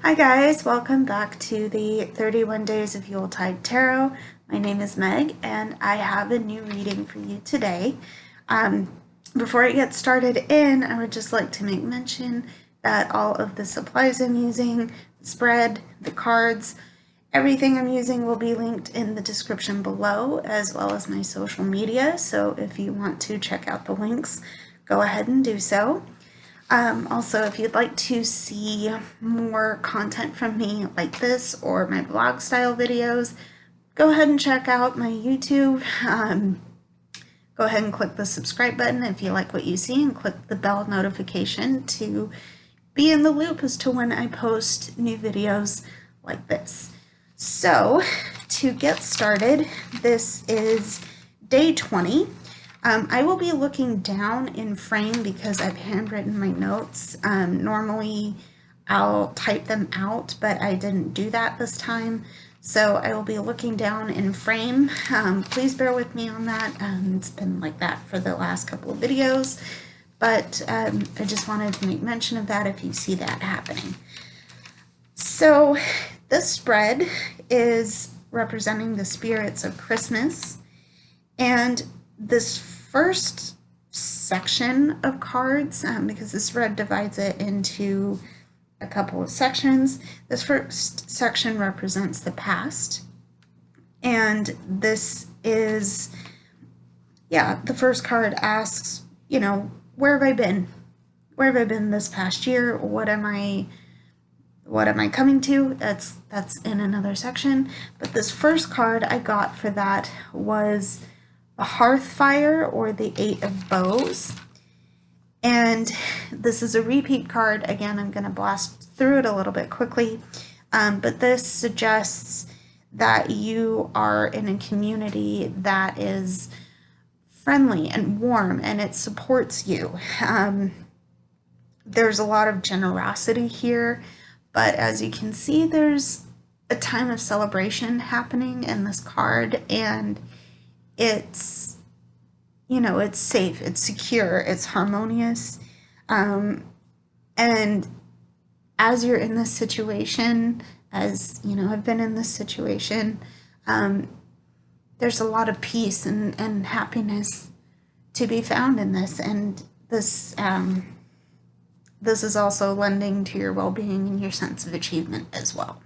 Hi guys, welcome back to the 31 Days of Yuletide Tarot. My name is Meg and I have a new reading for you today. Before I get started I would just like to make mention that all of the supplies I'm using, the spread, the cards, everything I'm using will be linked in the description below, as well as my social media. So if you want to check out the links, go ahead and do so. Also, if you'd like to see more content from me like this or my vlog style videos, go ahead and check out my YouTube. Go ahead and click the subscribe button if you like what you see, and click the bell notification to be in the loop as to when I post new videos like this. So, to get started, this is day 20. I will be looking down in frame because I've handwritten my notes. Normally I'll type them out, but I didn't do that this time. So I will be looking down in frame. Please bear with me on that. It's been like that for the last couple of videos, but I just wanted to make mention of that if you see that happening. So this spread is representing the spirits of Christmas, and this first section of cards, because this spread divides it into a couple of sections, this first section represents the past, and this is, the first card asks, where have I been? Where have I been this past year? What am I coming to? That's in another section. But this first card I got for that was the Hearth Fire, or the Eight of Bows. And this is a repeat card. Again, I'm going to blast through it a little bit quickly. But this suggests that you are in a community that is friendly and warm, and it supports you. There's a lot of generosity here, but as you can see, there's a time of celebration happening in this card, and it's, it's safe, it's secure, it's harmonious. And as you're in this situation, as I've been in this situation, there's a lot of peace and happiness to be found in this. And this is also lending to your well-being and your sense of achievement as well.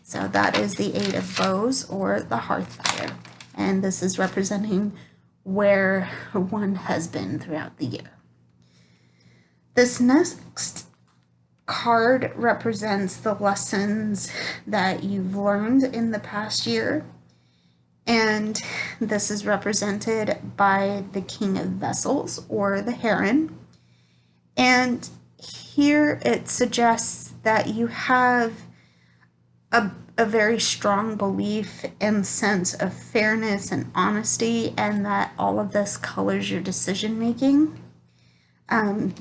So that is the Eight of Bows, or the Hearth Fire. And this is representing where one has been throughout the year. This next card represents the lessons that you've learned in the past year. And this is represented by the King of Vessels, or the Heron. And here it suggests that you have a very strong belief and sense of fairness and honesty, and that all of this colors your decision making. And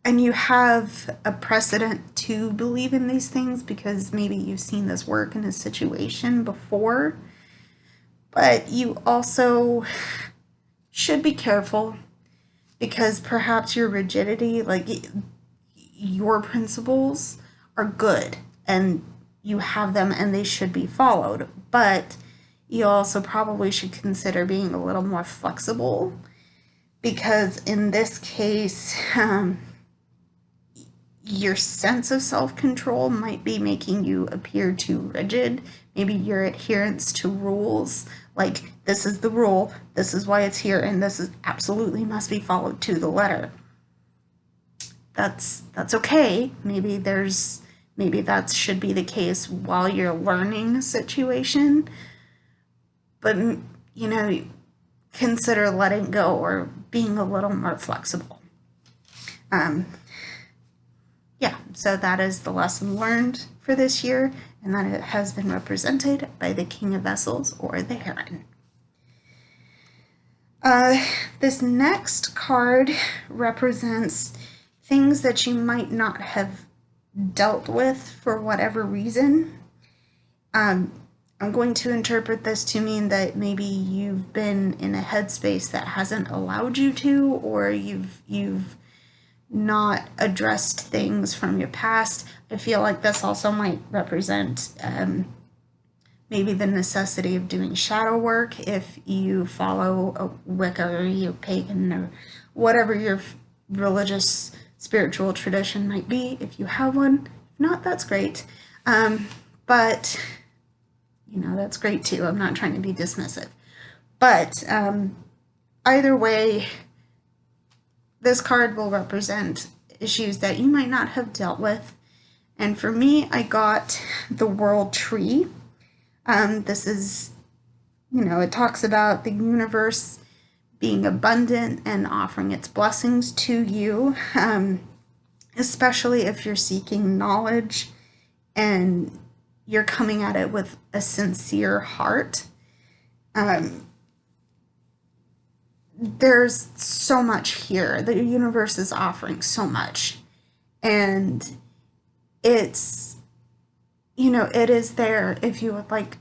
you have a precedent to believe in these things because maybe you've seen this work in a situation before, but you also should be careful because perhaps your rigidity, like your principles, are good and you have them and they should be followed, but you also probably should consider being a little more flexible, because in this case, your sense of self-control might be making you appear too rigid. Maybe your adherence to rules, like this is the rule, this is why it's here, and this is absolutely must be followed to the letter. That's okay. Maybe that should be the case while you're learning a situation, but consider letting go or being a little more flexible. So that is the lesson learned for this year, and that it has been represented by the King of Vessels, or the Heron. This next card represents things that you might not have dealt with for whatever reason. I'm going to interpret this to mean that maybe you've been in a headspace that hasn't allowed you to, or you've not addressed things from your past. I feel like this also might represent maybe the necessity of doing shadow work if you follow a Wicca or you're pagan or whatever your religious spiritual tradition might be, if you have one. If not, that's great. But, you know, that's great too. I'm not trying to be dismissive. But either way, this card will represent issues that you might not have dealt with. And for me, I got the World Tree. This is, you know, it talks about the universe being abundant and offering its blessings to you, especially if you're seeking knowledge and you're coming at it with a sincere heart. There's so much here. The universe is offering so much. And it's, you know, it is there if you would like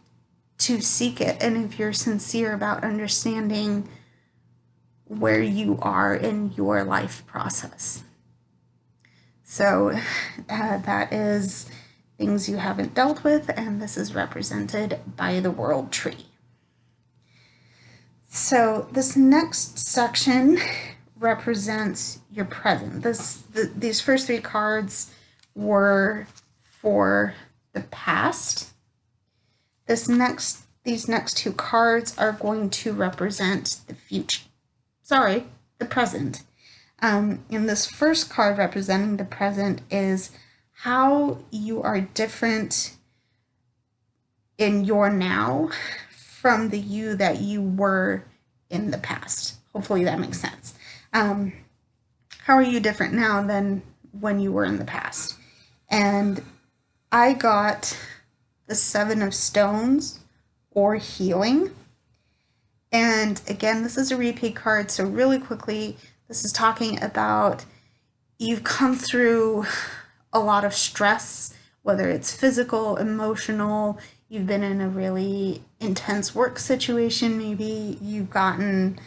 to seek it and if you're sincere about understanding where you are in your life process. So that is things you haven't dealt with, and this is represented by the World Tree. So this next section represents your present. These first three cards were for the past. These next two cards are going to represent the future. Sorry, the present. And this first card representing the present is how you are different in your now from the you that you were in the past. Hopefully that makes sense. How are you different now than when you were in the past? And I got the Seven of Stones, or healing. And again, this is a repeat card, so really quickly, this is talking about you've come through a lot of stress, whether it's physical, emotional, you've been in a really intense work situation, maybe you've gotten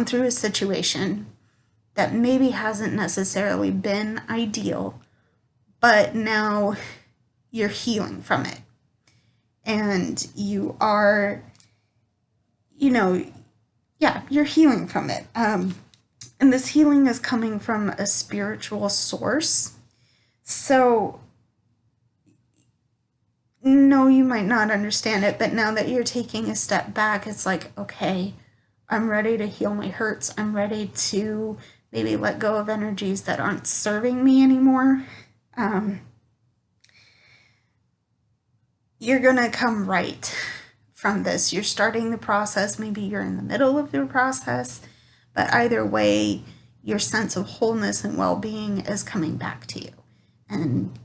through a situation that maybe hasn't necessarily been ideal, but now you're healing from it. And you are, you know, yeah, you're healing from it. And this healing is coming from a spiritual source. So, no, you might not understand it, but now that you're taking a step back, it's like, okay, I'm ready to heal my hurts. I'm ready to maybe let go of energies that aren't serving me anymore. You're going to come right from this. You're starting the process. Maybe you're in the middle of your process, but either way, your sense of wholeness and well-being is coming back to you. And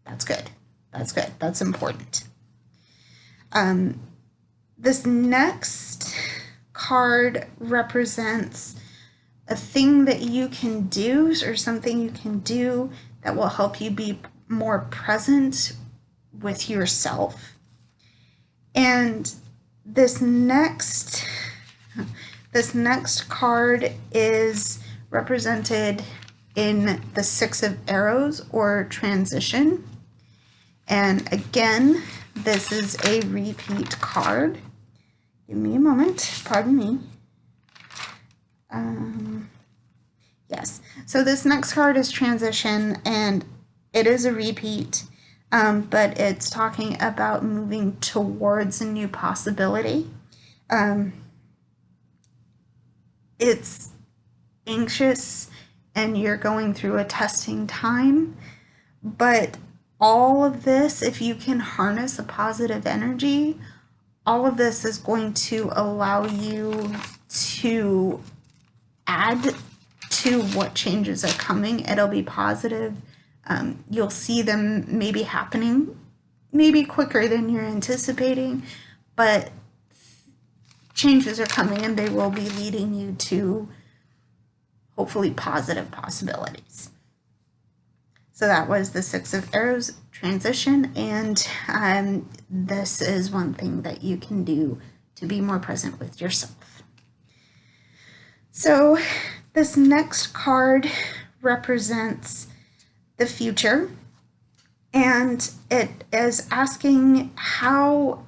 that's good. That's good. That's important. This next card represents a thing that you can do or something you can do that will help you be more present with yourself. And this next card is represented in the Six of Arrows, or transition. And again, this is a repeat card. Give me a moment, pardon me. Yes, so this next card is transition, and it is a repeat, but it's talking about moving towards a new possibility. It's anxious and you're going through a testing time, but all of this, if you can harness a positive energy, all of this is going to allow you to add to what changes are coming. It'll be positive. You'll see them maybe happening, maybe quicker than you're anticipating, but changes are coming and they will be leading you to hopefully positive possibilities. So that was the Six of Arrows transition, and this is one thing that you can do to be more present with yourself. So This next card represents the future, and it is asking how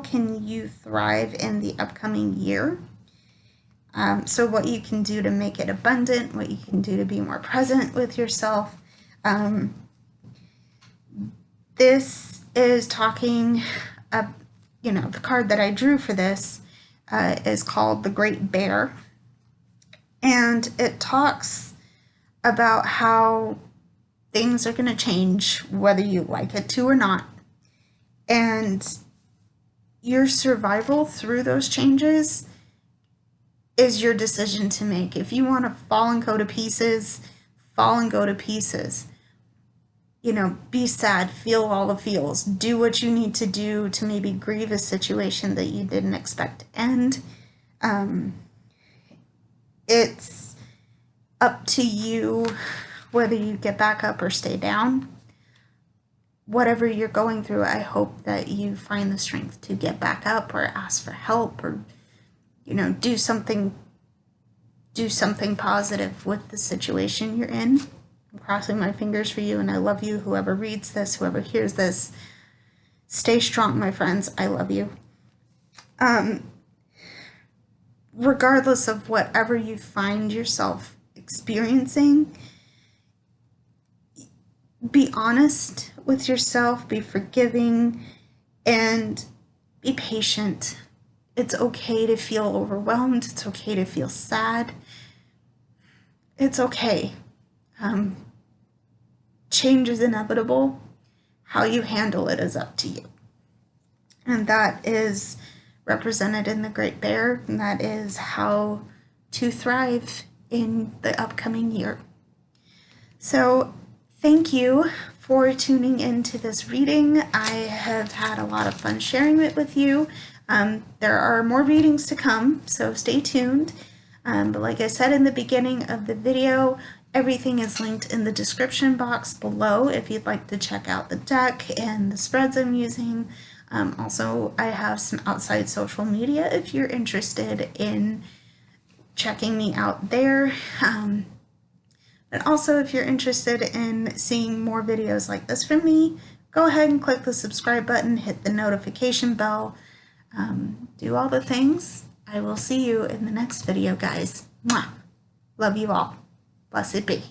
can you thrive in the upcoming year. So what you can do to make it abundant, what you can do to be more present with yourself. This is talking, the card that I drew for this is called the Great Bear. And it talks about how things are going to change whether you like it to or not. And your survival through those changes is your decision to make. If you want to fall and go to pieces, fall and go to pieces. Be sad, feel all the feels, do what you need to do to maybe grieve a situation that you didn't expect to end. It's up to you whether you get back up or stay down. Whatever you're going through, I hope that you find the strength to get back up or ask for help or, do something positive with the situation you're in. I'm crossing my fingers for you, and I love you. Whoever reads this, whoever hears this, stay strong, my friends. I love you. Regardless of whatever you find yourself experiencing, be honest with yourself, be forgiving, and be patient. It's okay to feel overwhelmed. It's okay to feel sad. It's okay. Change is inevitable. How you handle it is up to you. And that is represented in the Great Bear, and that is how to thrive in the upcoming year. So thank you for tuning into this reading. I have had a lot of fun sharing it with you. There are more readings to come, so stay tuned. But like I said in the beginning of the video, everything is linked in the description box below if you'd like to check out the deck and the spreads I'm using. Also, I have some outside social media if you're interested in checking me out there. But also, if you're interested in seeing more videos like this from me, go ahead and click the subscribe button, hit the notification bell, do all the things. I will see you in the next video, guys. Mwah. Love you all. Blessed be.